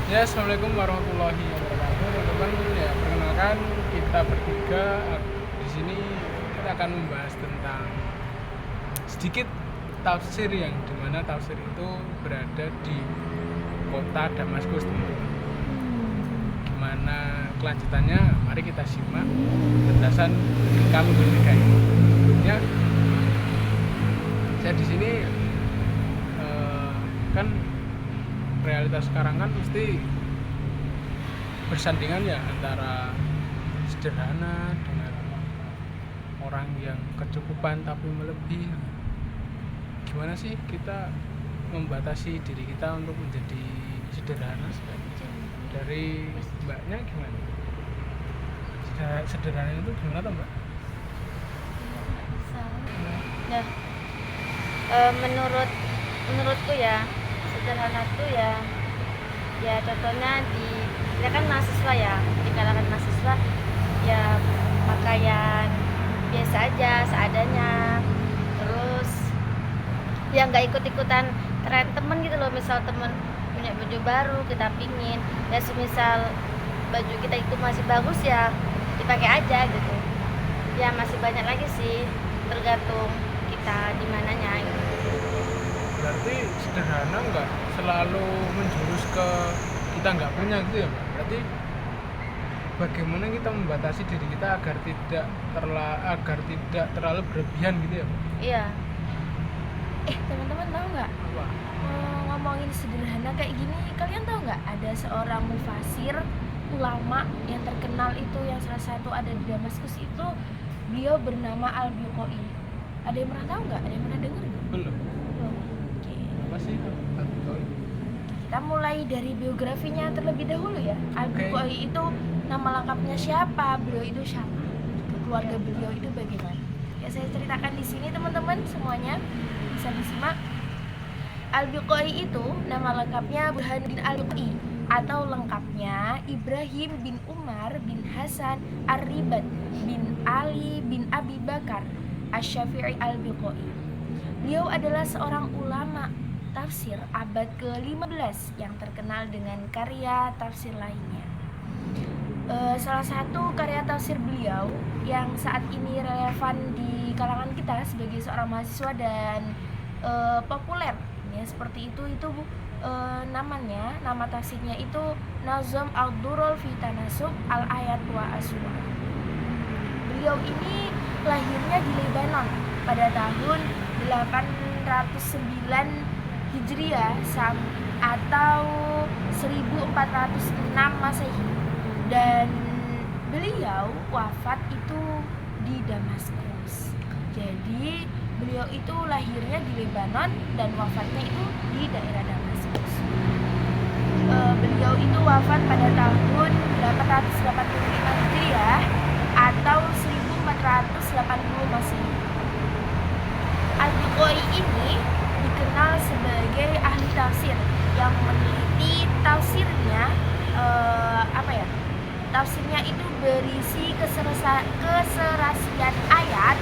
Ya, assalamualaikum warahmatullahi wabarakatuh. Teman-teman, ya perkenalkan kita bertiga di sini kita akan membahas tentang sedikit tafsir yang dimana tafsir itu berada di kota Damaskus, teman-teman. Gimana kelanjutannya? Mari kita simak berdasarkan kami bertiga ini. Sebelumnya, saya di sini kan realitas sekarang kan mesti bersandingan ya antara sederhana dengan orang yang kecukupan tapi melebihi. Gimana sih kita membatasi diri kita untuk menjadi sederhana? Dari mbaknya gimana? Sederhana itu gimana tuh mbak? Nah, menurutku ya sederhana tuh ya contohnya kita kan mahasiswa ya, di kalangan mahasiswa ya pakaian biasa aja seadanya, terus ya nggak ikut-ikutan tren temen gitu loh. Misal temen punya baju baru kita pingin ya, semisal baju kita itu masih bagus ya dipakai aja gitu ya. Masih banyak lagi sih, tergantung kita di mananya gitu. Berarti sederhana nggak selalu menjurus ke kita nggak punya gitu ya mbak? Berarti bagaimana kita membatasi diri kita agar tidak terlalu berlebihan gitu ya mbak? Iya. Teman-teman tahu nggak, Apa? ngomongin sederhana kayak gini, kalian tahu nggak ada seorang mufasir ulama yang terkenal itu, yang salah satu ada di Damaskus itu, beliau bernama Al-Biqai. Ada yang pernah tahu nggak? Ada yang pernah dengar nggak? Belum. Belum. Oke. Apa sih itu? Kita mulai dari biografinya terlebih dahulu ya. Al-Biqai itu nama lengkapnya siapa? Beliau itu siapa? Keluarga beliau itu bagaimana? Ya saya ceritakan di sini teman-teman semuanya bisa disimak. Al-Biqai itu nama lengkapnya Burhanuddin Al-Biqai, atau lengkapnya Ibrahim bin Umar bin Hasan Ar-Ribad bin Ali bin Abi Bakar Asy-Syafi'i Al-Biqai. Beliau adalah seorang ulama tafsir abad ke-15 yang terkenal dengan karya tafsir lainnya. Salah satu karya tafsir beliau yang saat ini relevan di kalangan kita sebagai seorang mahasiswa dan populer ya, seperti itu nama tafsirnya itu Nazm Ad-Durrul fi Tanasub Al-Ayat wa As-Surah. Beliau ini lahirnya di Lebanon pada tahun 809 Hijriah atau 1406 Masehi, dan beliau wafat itu di Damaskus. Jadi beliau itu lahirnya di Lebanon dan wafatnya itu di daerah Damaskus. Beliau itu wafat pada tahun 885 Hijriah atau 1480 Masehi. Al-Biqai ini dikenal sebagai ahli tafsir yang meneliti tafsirnya. Tafsirnya itu berisi keserasian ayat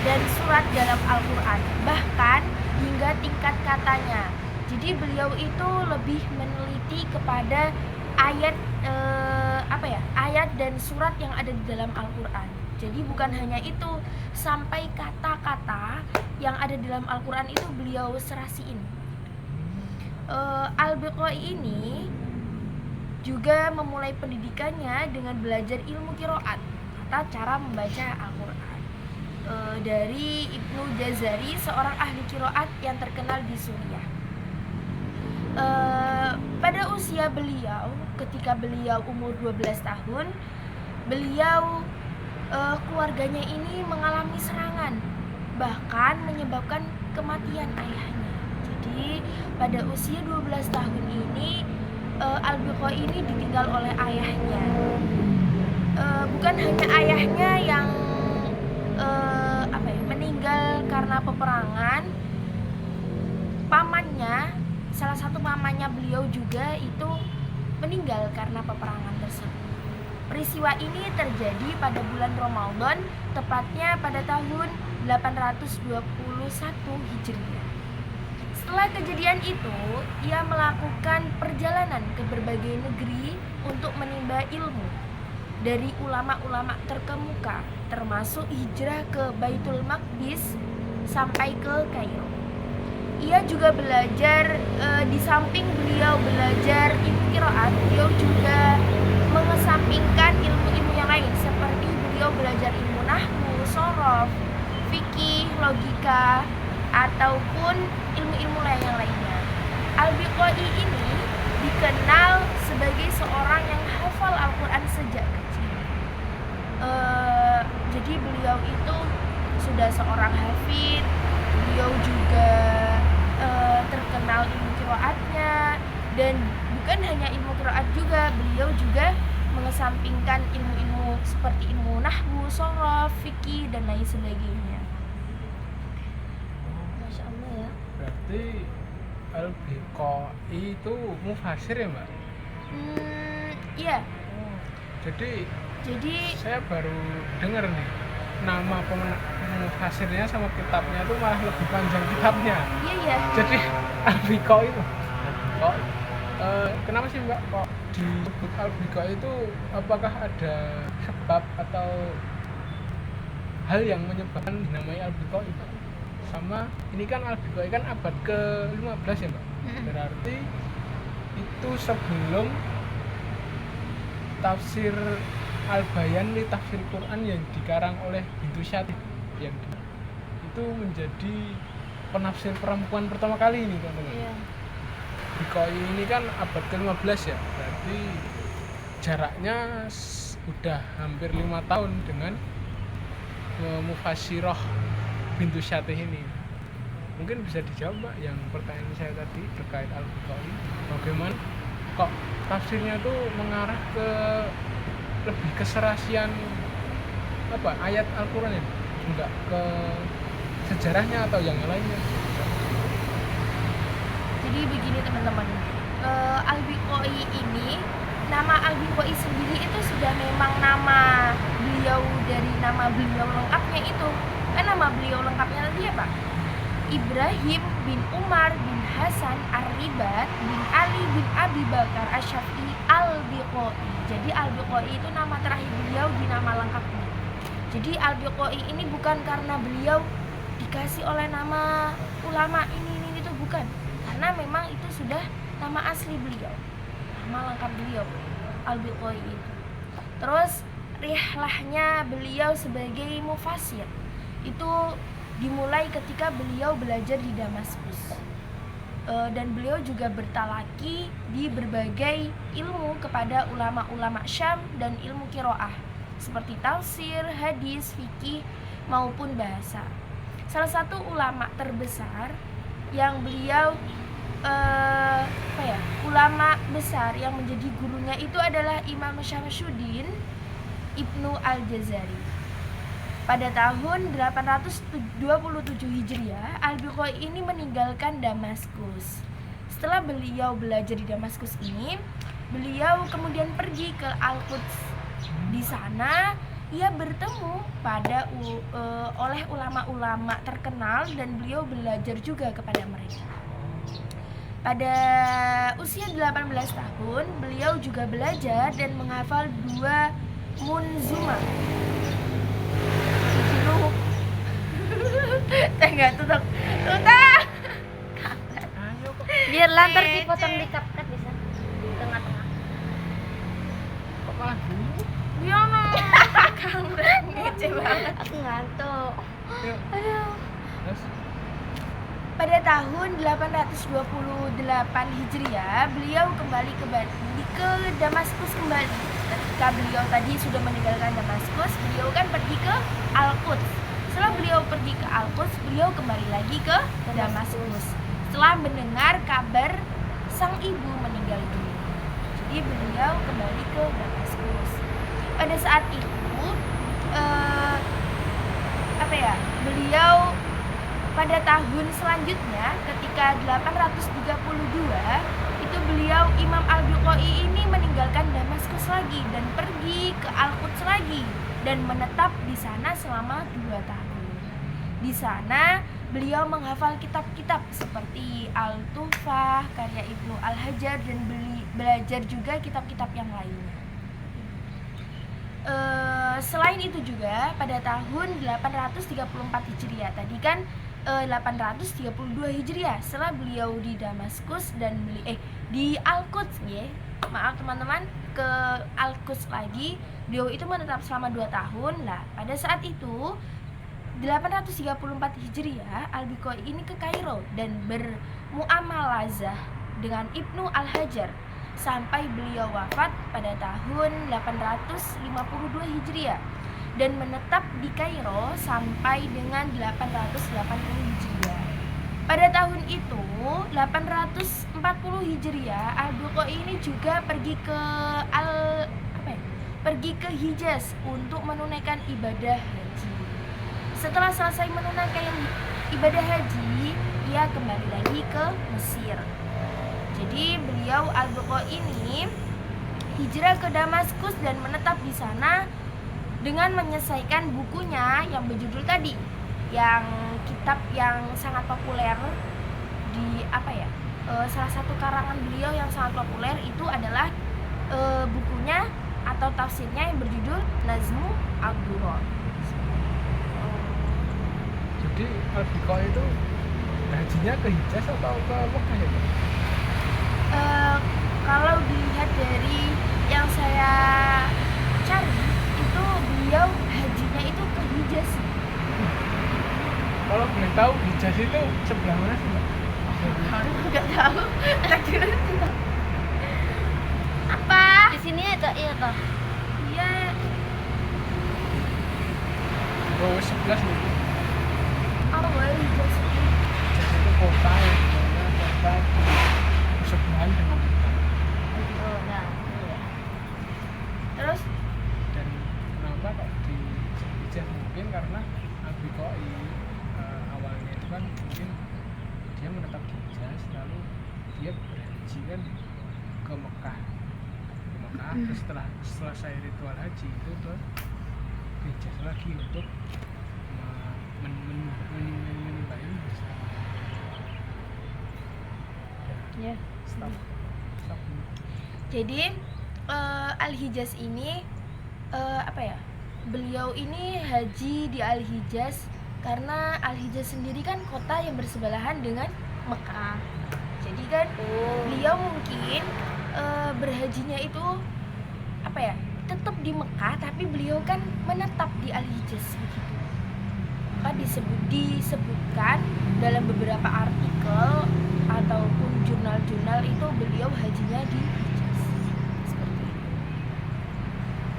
dan surat dalam Al-Quran, bahkan hingga tingkat katanya. Jadi beliau itu lebih meneliti kepada ayat ayat dan surat yang ada di dalam Al-Quran. Jadi bukan hanya itu, sampai kata-kata yang ada di dalam Al-Quran itu beliau serasiin. Al-Biqai ini juga memulai pendidikannya dengan belajar ilmu qiraat atau cara membaca Al-Quran dari Ibnu Jazari, seorang ahli qiraat yang terkenal di Suriah. Pada usia beliau, ketika beliau umur 12 tahun, beliau keluarganya ini mengalami serangan, bahkan menyebabkan kematian ayahnya. Jadi pada usia 12 tahun ini Al-Biqai ini ditinggal oleh ayahnya. Bukan hanya ayahnya yang meninggal karena peperangan, pamannya, salah satu pamannya beliau juga itu meninggal karena peperangan tersebut. Peristiwa ini terjadi pada bulan Ramadan, tepatnya pada tahun 821 Hijriah. Setelah kejadian itu, ia melakukan perjalanan ke berbagai negeri untuk menimba ilmu dari ulama-ulama terkemuka, termasuk hijrah ke Baitul Maqdis sampai ke Kairo. Ia juga belajar, di samping beliau belajar ilmu qiraat, beliau juga mengesampingkan ilmu-ilmu yang lain seperti beliau belajar ilmu nahwu, shorof, fikih, logika, ataupun ilmu-ilmu lain yang lainnya. Al-Biqai ini dikenal sebagai seorang yang hafal Al-Quran sejak kecil. Jadi beliau itu sudah seorang hafid, beliau juga terkenal ilmu qiraatnya, dan bukan hanya ilmu qiraat juga, beliau juga mengesampingkan ilmu-ilmu seperti ilmu nahwu, shorof, fikih, dan lain sebagainya. Masya Allah ya. Berarti Al-Biqai itu mufasir ya Mbak? Iya. Jadi saya baru dengar nih nama mufasirnya sama kitabnya itu malah lebih panjang kitabnya. Iya. Jadi Al-Biqai itu kenapa sih Mbak kok disebut Al-Biqai itu? Apakah ada sebab atau hal yang menyebabkan dinamai Al-Biqai itu? Sama ini kan Al-Biqai kan abad ke-15 ya Mbak? Berarti itu sebelum tafsir Al-Bayan li tafsir Quran yang dikarang oleh Bintu Syatib, yang itu menjadi penafsir perempuan pertama kali ini teman-teman. Iya. Biqai ini kan abad ke-15 ya, berarti jaraknya udah hampir 5 tahun dengan Mufassirah Bintu Syatih ini. Mungkin bisa dijawab Mbak yang pertanyaan saya tadi terkait Al-Biqai, bagaimana kok tafsirnya tuh mengarah ke lebih keserasian ayat Al-Quran ya, enggak ke sejarahnya atau yang lainnya. Jadi begini teman-teman, Al-Biqai ini, nama Al-Biqai sendiri itu sudah memang nama beliau dari nama beliau lengkapnya itu. Kan nama beliau lengkapnya tadi apa? Ibrahim bin Umar bin Hasan Ar-Ribat bin Ali bin Abi Bakar Asy-Syafi'i Al-Biqai. Jadi Al-Biqai itu nama terakhir beliau di nama lengkapnya. Jadi Al-Biqai ini bukan karena beliau dikasih oleh nama ulama ini itu, bukan. Karena memang itu sudah nama asli beliau, nama lengkap beliau, Al-Biqai itu. Terus rihlahnya beliau sebagai mufassir itu dimulai ketika beliau belajar di Damaskus, dan beliau juga bertalaki di berbagai ilmu kepada ulama-ulama Syam dan ilmu qiraah seperti tafsir, hadis, fikih maupun bahasa. Salah satu ulama terbesar yang beliau ulama besar yang menjadi gurunya itu adalah Imam Syamsuddin Ibnu Al-Jazari. Pada tahun 827 Hijriah, Al-Biqai ini meninggalkan Damaskus. Setelah beliau belajar di Damaskus ini, beliau kemudian pergi ke Al-Quds. Di sana ia bertemu oleh ulama-ulama terkenal dan beliau belajar juga kepada mereka. Pada usia 18 tahun, beliau juga belajar dan menghafal 2 munzumah. Tengah tutup. Biar lantar dipotong di cut bisa tengah-tengah. Kok malah dulu? Ya no, kamu ngece banget. Aku ngantuk. Aduh. Terus Pada tahun 828 Hijriah, beliau kembali ke Damaskus kembali. Ketika beliau tadi sudah meninggalkan Damaskus, beliau kan pergi ke Al-Quds. Setelah beliau pergi ke Al-Quds, beliau kembali lagi ke Damaskus. Setelah mendengar kabar sang ibu meninggal dunia, jadi beliau kembali ke Damaskus. Pada saat itu, beliau pada tahun selanjutnya ketika 832 itu beliau Imam Al-Biqai ini meninggalkan Damaskus lagi dan pergi ke Al-Quds lagi dan menetap di sana selama 2 tahun. Di sana beliau menghafal kitab-kitab seperti Al-Tuhfah karya Ibnu Al-Hajar dan belajar juga kitab-kitab yang lainnya. Selain itu juga pada tahun 834 Hijriah, tadi kan 832 Hijriah, setelah beliau di Damaskus dan di Al-Quds ya. Maaf teman-teman, ke Al-Quds lagi, beliau itu menetap selama 2 tahun. Lah, pada saat itu 834 Hijriah, Al-Biqai ini ke Kairo dan bermuamalazah dengan Ibnu Al-Hajar sampai beliau wafat pada tahun 852 Hijriah dan menetap di Kairo sampai dengan 880 Hijriah. Pada tahun itu 840 Hijriah, Al-Biqai ini juga pergi ke Hijaz untuk menunaikan ibadah haji. Setelah selesai menunaikan ibadah haji, ia kembali lagi ke Mesir. Jadi beliau Al-Biqai ini hijrah ke Damaskus dan menetap di sana dengan menyelesaikan bukunya yang berjudul tadi, yang kitab yang sangat populer di salah satu karangan beliau yang sangat populer itu adalah bukunya atau tafsirnya yang berjudul Nazmu Ad-Durar. Jadi Al-Biqai itu hajinya ke Hijaz atau ke Mekah ya? Kalau dilihat dari yang saya cari itu beliau hajinya itu ke Hijaz. Kalau boleh tahu Hijaz itu sebelah mana sih Mbak? Nggak tahu. Apa? Di sini ada iya toh. Iya. Oh 11 nih. Apa boleh Hijaz itu? Hijaz itu kota ya, kota sebelahan dengan kita. Oh, nah, iya. Terus Dan kenapa kok di Hijaz? Mungkin karena Al-Biqai awalnya itu kan mungkin dia menetap di Hijaz, lalu dia berhaji kan ke Mekah. Terus setelah selesai ritual haji itu ke Hijaz lagi untuk menyembah bersama. Ya. Stop. jadi Al-Hijaz ini beliau ini haji di Al-Hijaz karena Al-Hijaz sendiri kan kota yang bersebelahan dengan Mekah. Jadi kan beliau mungkin berhajinya itu tetap di Mekah, tapi beliau kan menetap di Al-Hijaz begitu. Maka disebutkan dalam beberapa artikel ataupun jurnal-jurnal itu beliau hajinya di Hijaz. Seperti itu.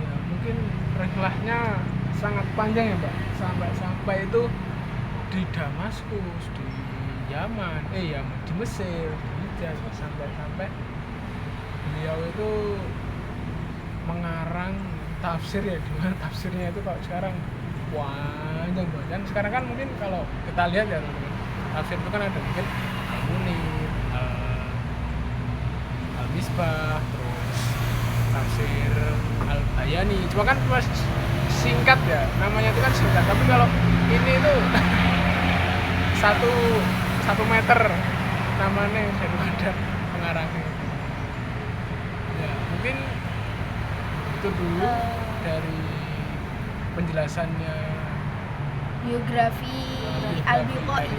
Ya, mungkin rihlahnya sangat panjang ya Mbak, sampai itu di Damaskus, di Yaman, di Mesir, di Hijaz, sampai beliau itu mengarang tafsir ya, dimana tafsirnya itu kalau sekarang panjang banget. Sekarang kan mungkin kalau kita lihat ya teman-teman, tafsir itu kan ada mungkin Al-Munir, Al-Misbah, terus tafsir Al-Bayani. Cuma kan cuma singkat ya, namanya itu kan singkat. Tapi kalau ini itu satu meter namanya daripada pengarangnya. Ya mungkin itu dulu dari penjelasannya Biografi Al-Biqai.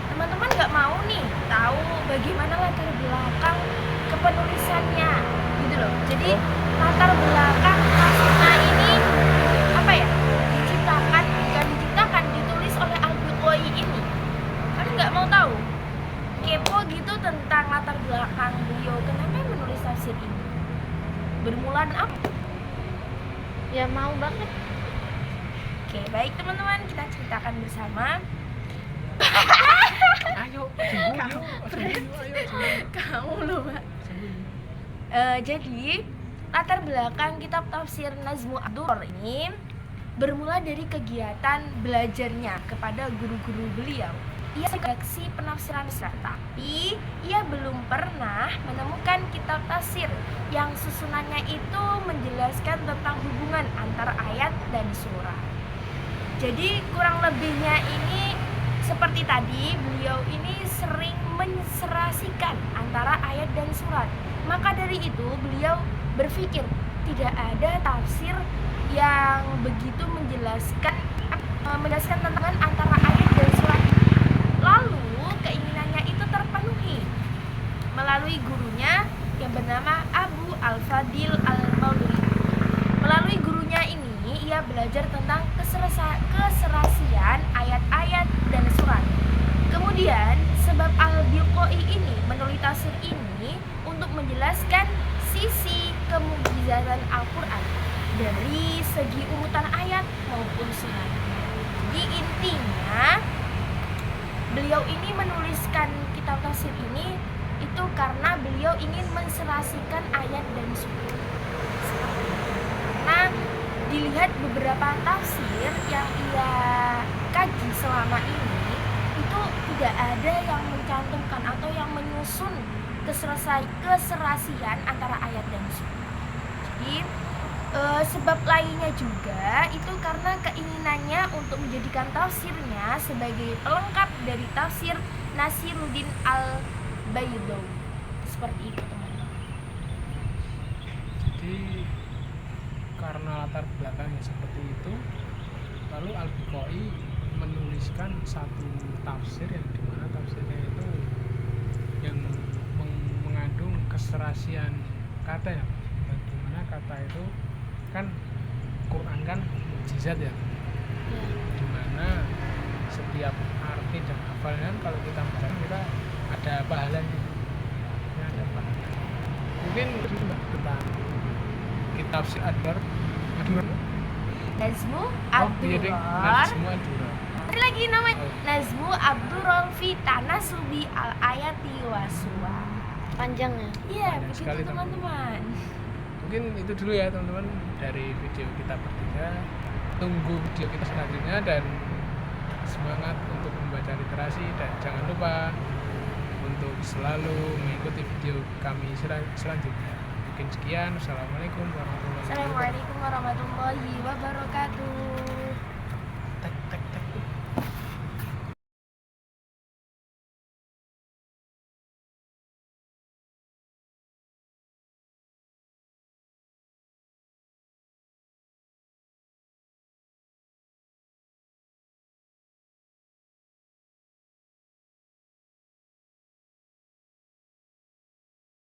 Teman-teman nggak mau nih tahu bagaimana latar belakang kepenulisannya gitu loh. Jadi latar belakang naskah ini ditulis oleh Al-Biqai ini. Kalian nggak mau tahu? Kepo gitu tentang latar belakang beliau, kenapa menulis tafsir ini? Bermula dari apa? Ya mau banget. Oke, baik teman-teman, kita ceritakan bersama. Ayo. Kamu loh, Mbak. Jadi latar belakang kitab tafsir Nazmu Ad-Durar ini bermula dari kegiatan belajarnya kepada guru-guru beliau. Ia koleksi penafsiran Islam, tapi ia belum pernah menemukan kitab tafsir yang susunannya itu menjelaskan tentang hubungan antara ayat dan surah. Jadi kurang lebihnya ini seperti tadi, beliau ini sering menserasikan antara ayat dan surat. Maka dari itu beliau berpikir tidak ada tafsir yang begitu menjelaskan tentang antara ayat dan surat. Lalu keinginannya itu terpenuhi melalui gurunya yang bernama Abu Al-Fadil Al-Mauludi. Melalui gurunya ini ia belajar tentang keserasian ayat-ayat dan surat. Kemudian sebab Al-Biqai ini menulis tafsir ini untuk menjelaskan sisi kemukjizatan Al-Quran dari segi urutan ayat maupun surat. Jadi intinya beliau ini menuliskan kitab tafsir ini itu karena beliau ingin menserasikan ayat dan surat. Karena dilihat beberapa tafsir yang ia kaji selama ini itu tidak ada yang mencantumkan atau yang menyusun keserasian antara ayat dan surat. Jadi sebab lainnya juga itu karena keinginannya untuk menjadikan tafsirnya sebagai pelengkap dari tafsir Nasiruddin Al-Baydawi. Seperti itu teman-teman. Jadi karena latar belakangnya seperti itu, lalu Al-Biqai menuliskan satu tafsir yang dimana tafsirnya itu yang mengandung keserasian kata ya. Bagaimana kata itu kan Quran kan mukjizat ya, dimana setiap arti dan hafalnya kalau kita baca kita ada pahalanya, mungkin tentang kitab si Adbar Nazmu Ad-Durar. Ada lagi namanya Nazmu Ad-Durar fi Tanasubi al-ayati waswa. Panjangnya. Iya, Banyak begitu sekali, teman-teman. Mungkin itu dulu ya teman-teman dari video kita bertiga. Tunggu video kita selanjutnya dan semangat untuk membaca literasi, dan jangan lupa untuk selalu mengikuti video kami selanjutnya. Mungkin sekian. Assalamualaikum warahmatullahi wabarakatuh. Assalamualaikum warahmatullahi wabarakatuh.